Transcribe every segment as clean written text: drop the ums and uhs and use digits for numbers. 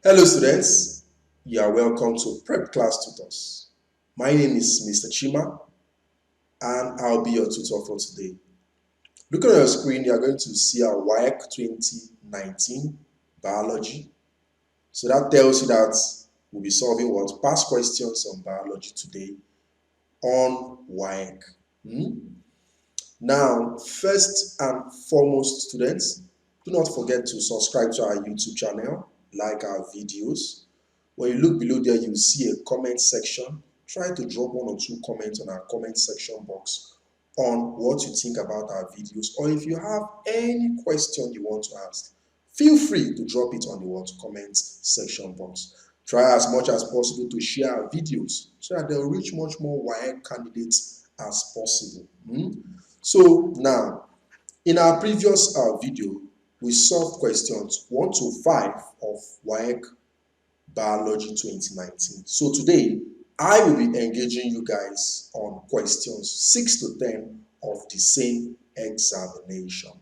Hello students, you are welcome to Prepclass Tutors. My name is Mr. Chima and I'll be your tutor for today. Looking at your screen, you are going to see our Waec 2019 biology. So that tells you that we'll be solving what? Past questions on biology today on Waec. Now, first and foremost, students, do not forget to subscribe to our YouTube channel, like our videos. When you look below there, you will see a comment section. Try to drop one or two comments on our comment section box on what you think about our videos, or if you have any question you want to ask, feel free to drop it on the comment section box. Try as much as possible to share our videos so that they'll reach much more Waec candidates as possible. So now, in our previous video, we solved questions 1 to 5 of Waec Biology 2019. So today, I will be engaging you guys on questions 6 to 10 of the same examination.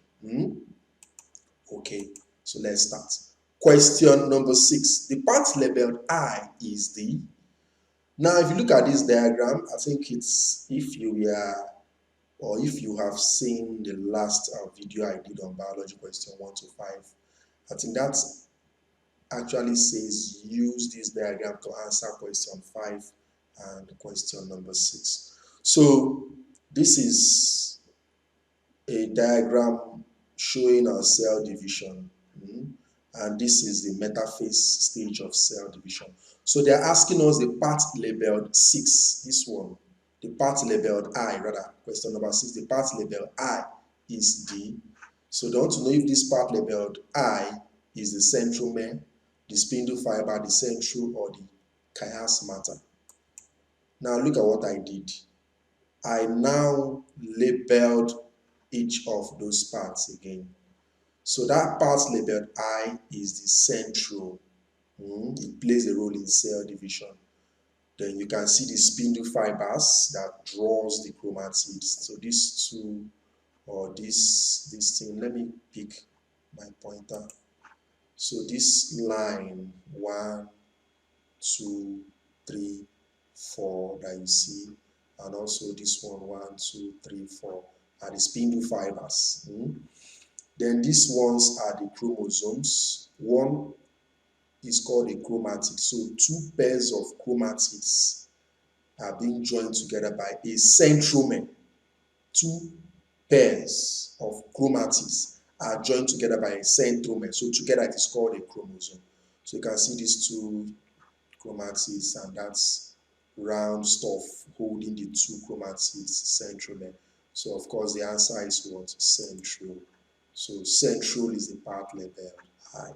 Okay, so let's start. Question number 6. The part labeled I is the. Now, if you look at this diagram, I think it's if you have seen the last video I did on biology question 1 to 5, I think that's actually says use this diagram to answer question 5 and question number 6. So this is a diagram showing our cell division, and this is the metaphase stage of cell division. So they're asking us the part labeled 6, this one, the part labeled I, rather, question number 6, the part labeled I is D. So they want to know if this part labeled I is the centromere, the spindle fiber, the central, or the chiasmata. Now look at what I did. I now labeled each of those parts again. So that part labeled I is the central. It plays a role in cell division. Then you can see the spindle fibers that draws the chromatids. So these two, or this thing, let me pick my pointer. So this line 1, 2, 3, 4 that you see, and also this one 1, 2, 3, 4 are the spindle fibers. Then these ones are the chromosomes. One is called a chromatid. So 2 pairs of chromatids are being joined together by a centromere. 2 pairs of chromatids are joined together by a centromere. So together it is called a chromosome. So you can see these 2 chromatids, and that's round stuff holding the 2 chromatids centromere. So of course the answer is what? Central. So central is the part labeled I.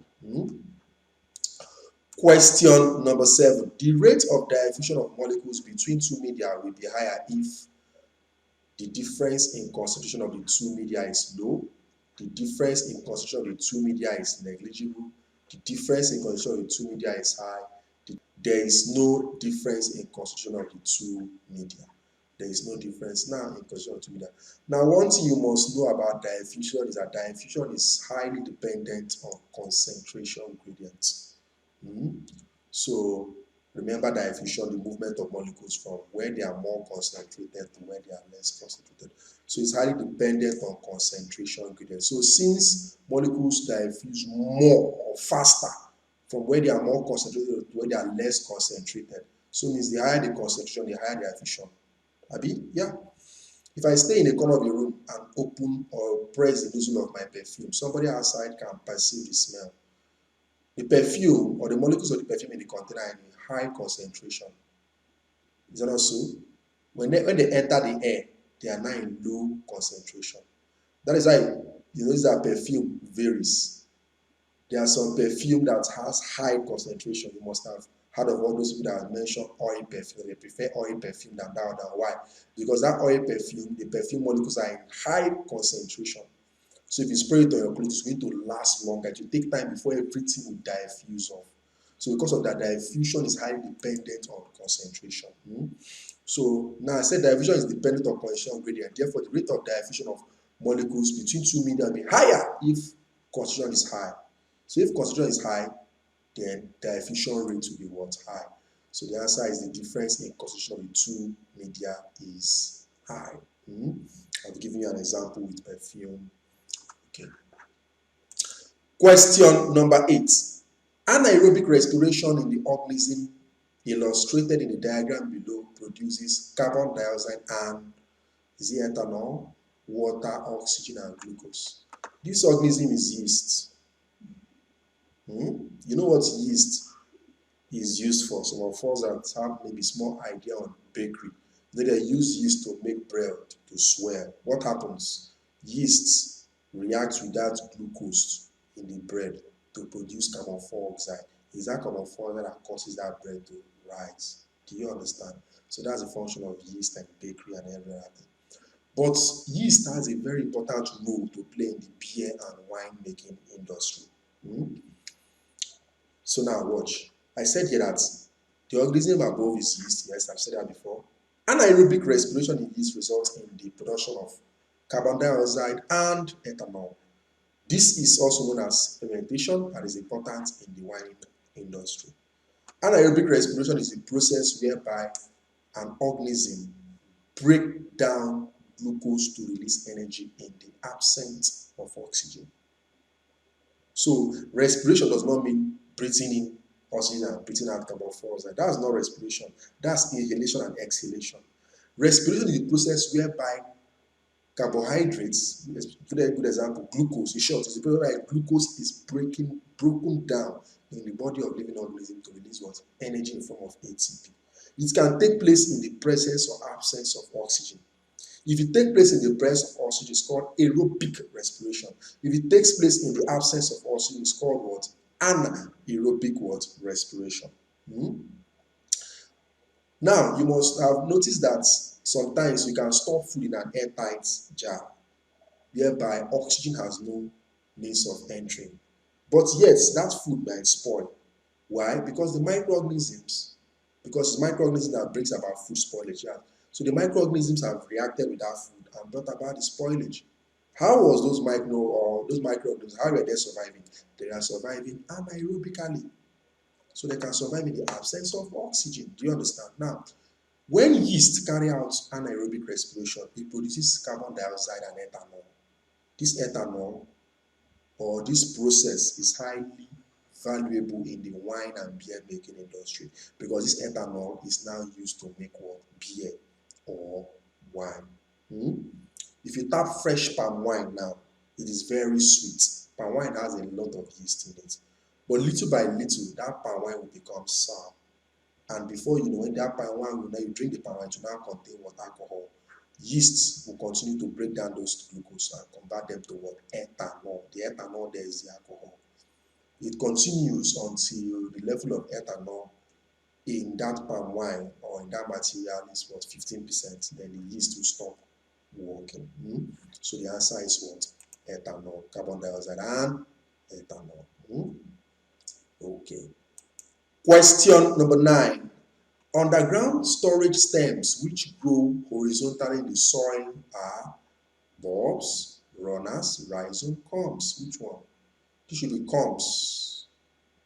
Question number 7. The rate of diffusion of molecules between 2 media will be higher if the difference in concentration of the 2 media is low, the difference in concentration of the 2 media is negligible, the difference in concentration of the 2 media is high, there is no difference in concentration of the 2 media. There is no difference now in concentration of 2 media. Now, one thing you must know about diffusion is that diffusion is highly dependent on concentration gradients. So remember diffusion, the movement of molecules from where they are more concentrated to where they are less concentrated. So it's highly dependent on concentration gradient. So since molecules diffuse more or faster from where they are more concentrated to where they are less concentrated, so it means the higher the concentration, the higher the diffusion. Abi? Yeah. If I stay in a corner of the room and open or press the nozzle of my perfume, somebody outside can perceive the smell. The perfume or the molecules of the perfume in the container are in high concentration. Is that not so? When they enter the air, they are now in low concentration. That is why you notice that perfume varies. There are some perfume that has high concentration. You must have heard of all those people that have mentioned oil perfume. They prefer oil perfume than that one. Why? Because that oil perfume, the perfume molecules are in high concentration. So if you spray it on your clothes, it's going to last longer. It will take time before everything will diffuse off. So because of that, diffusion is highly dependent on concentration. So now I said diffusion is dependent on concentration gradient. Therefore, the rate of diffusion of molecules between 2 media will be higher if concentration is high. So if concentration is high, then the diffusion rate will be what? High. So the answer is the difference in concentration of the two media is high. I've given you an example with perfume. Okay. Question number 8. Anaerobic respiration in the organism illustrated in the diagram below produces carbon dioxide and is it ethanol, water, oxygen, and glucose. This organism is yeast. You know what yeast is used for? Some of us that have maybe small idea on bakery, they use yeast to make bread to swell. What happens? Yeast reacts with that glucose in the bread to produce carbon dioxide. It's that carbon dioxide that causes that bread to rise. Do you understand? So that's the function of yeast and bakery and everything. But yeast has a very important role to play in the beer and wine making industry. So now watch. I said here that the organism above is yeast. Yes, I've said that before. Anaerobic respiration in yeast results in the production of carbon dioxide and ethanol. This is also known as fermentation and is important in the wine industry. Anaerobic respiration is a process whereby an organism breaks down glucose to release energy in the absence of oxygen. So respiration does not mean breathing in oxygen and breathing out carbon dioxide. That's not respiration. That's inhalation and exhalation. Respiration is the process whereby carbohydrates, a good example, glucose, in short, is the process whereby glucose is broken down in the body of living organism to release what? Energy in form of ATP. It can take place in the presence or absence of oxygen. If it takes place in the presence of oxygen, it's called aerobic respiration. If it takes place in the absence of oxygen, it's called what? Anaerobic what? Respiration. Now, you must have noticed that sometimes you can store food in an airtight jar, whereby oxygen has no means of entering. But yet, that food might spoil. Why? Because the microorganisms, because it's microorganisms that brings about food spoilage. Yeah. So the microorganisms have reacted with that food and brought about the spoilage. How was those microorganisms, how were they surviving? They are surviving anaerobically. So they can survive in the absence of oxygen. Do you understand? Now, when yeast carry out anaerobic respiration, it produces carbon dioxide and ethanol. This ethanol or this process is highly valuable in the wine and beer making industry because this ethanol is now used to make what? Beer or wine. If you tap fresh palm wine now, it is very sweet. Palm wine has a lot of yeast in it. But little by little, that palm wine will become sour. And before you know, when that palm wine will now, you drink the palm wine to now contain what? Alcohol. Yeast will continue to break down those glucose and convert them to what? Ethanol. The ethanol there is the alcohol. It continues until the level of ethanol in that palm wine or in that material is what? 15%. Then the yeast will stop working. So the answer is what? Ethanol, carbon dioxide and ethanol. Okay. Question number 9. Underground storage stems which grow horizontally in the soil are bulbs, runners, rhizome, corms. Which one? This should be corms.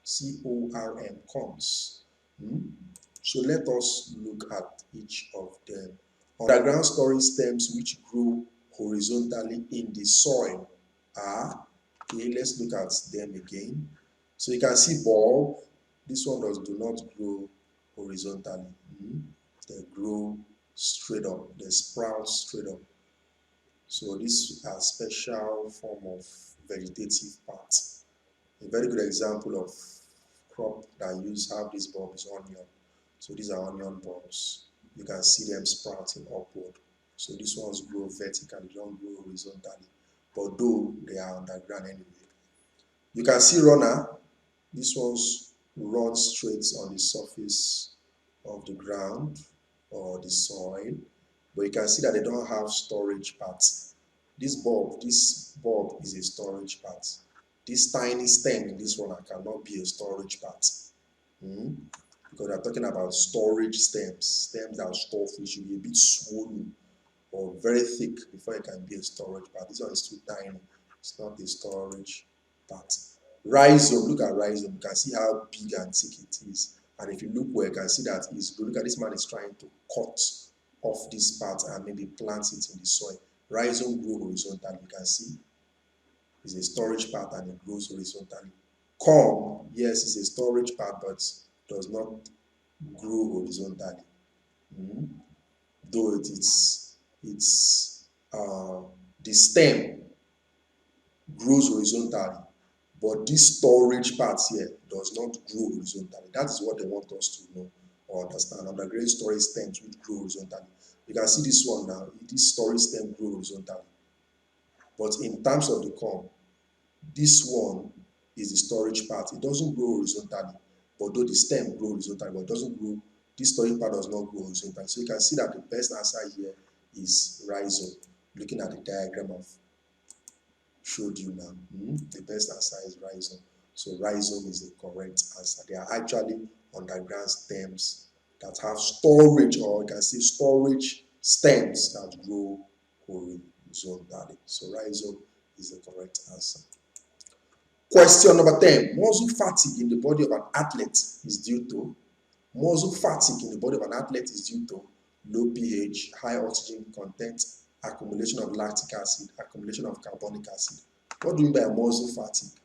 C-O-R-M, corms. So let us look at each of them. Underground storage stems which grow horizontally in the soil are, okay, let's look at them again. So you can see bulb. This one do not grow horizontally. They grow straight up. They sprout straight up. So these are special form of vegetative parts. A very good example of crop that have this bulb is onion. So these are onion bulbs. You can see them sprouting upward. So these ones grow vertically, they don't grow horizontally. But though they are underground anyway. You can see runner. These ones run straight on the surface of the ground or the soil. But you can see that they don't have storage parts. This bulb is a storage part. This tiny stem in this one cannot be a storage part. Because we're talking about storage stems that store food should be a bit swollen or very thick before it can be a storage part. This one is too tiny. It's not a storage part. Rhizome, look at rhizome. You can see how big and thick it is. And if you look well, you can see that look at this man is trying to cut off this part and maybe plant it in the soil. Rhizome grow horizontally. You can see it's a storage part and it grows horizontally. Corm, yes, it's a storage part but does not grow horizontally. Though it's the stem grows horizontally, but this storage part here does not grow horizontally. That is what they want us to know or understand. Underground storage stems which grow horizontally. You can see this one now. This storage stem grows horizontally. But in terms of the corm, this one is the storage part. It doesn't grow horizontally, but though the stem grows horizontally, but it doesn't grow. This storage part does not grow horizontally. So you can see that the best answer here is rhizome. Looking at the diagram of showed you now. The best answer is rhizome. So rhizome is the correct answer. They are actually underground stems that have storage, or you can say storage stems that grow horizontally. So rhizome is the correct answer. Question number 10. Muscle fatigue in the body of an athlete is due to low pH, high oxygen content, accumulation of lactic acid, accumulation of carbonic acid. What do you mean by muscle fatigue?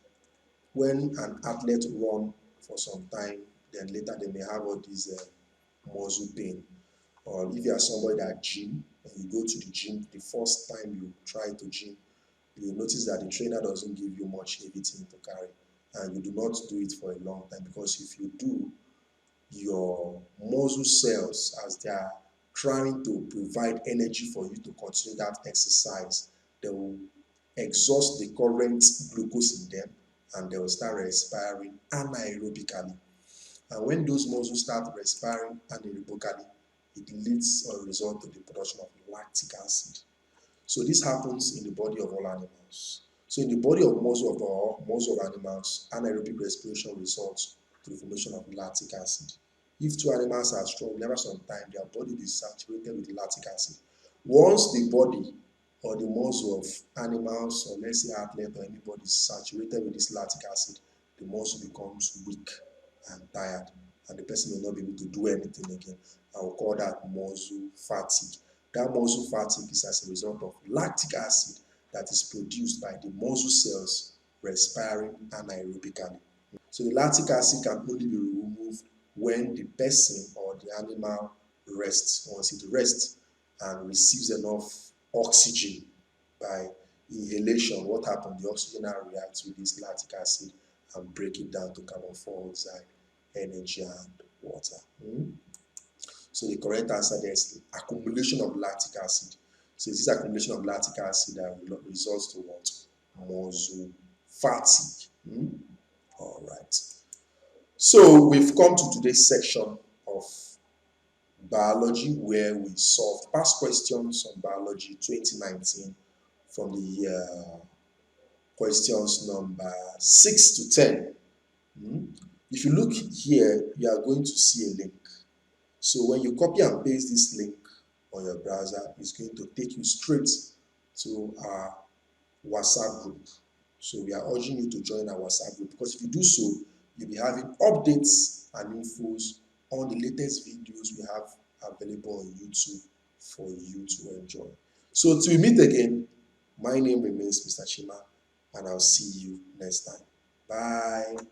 When an athlete run for some time, then later they may have all these muscle pain. Or if you are somebody that gym, and you go to the gym, the first time you try to gym, you will notice that the trainer doesn't give you much heavy thing to carry, and you do not do it for a long time, because if you do, your muscle cells, as they are trying to provide energy for you to continue that exercise, they will exhaust the current glucose in them and they will start respiring anaerobically. And when those muscles start respiring anaerobically, it leads or results to the production of lactic acid. So this happens in the body of all animals. So in the body of most of animals, anaerobic respiration results to the formation of lactic acid. If two animals are strong, never some time, their body is saturated with lactic acid. Once the body or the muscle of animals, or let's say athlete or anybody, is saturated with this lactic acid, the muscle becomes weak and tired, and the person will not be able to do anything again. I will call that muscle fatigue. That muscle fatigue is as a result of lactic acid that is produced by the muscle cells respiring anaerobically. So the lactic acid can only be removed when the person or the animal rests. Once it rests and receives enough oxygen by inhalation, what happens? The oxygen now reacts with this lactic acid and break it down to carbon dioxide, energy, and water. So the correct answer there is accumulation of lactic acid. So it's this accumulation of lactic acid that results to what? Muscle fatigue. All right. So we've come to today's section of biology, where we solved past questions on biology 2019 from the year questions number 6 to 10. If you look here, you are going to see a link. So when you copy and paste this link on your browser, it's going to take you straight to our WhatsApp group. So we are urging you to join our WhatsApp group, because if you do so, you'll be having updates and infos on the latest videos we have available on YouTube for you to enjoy. So till we meet again, my name remains Mr. Chima, and I'll see you next time. Bye.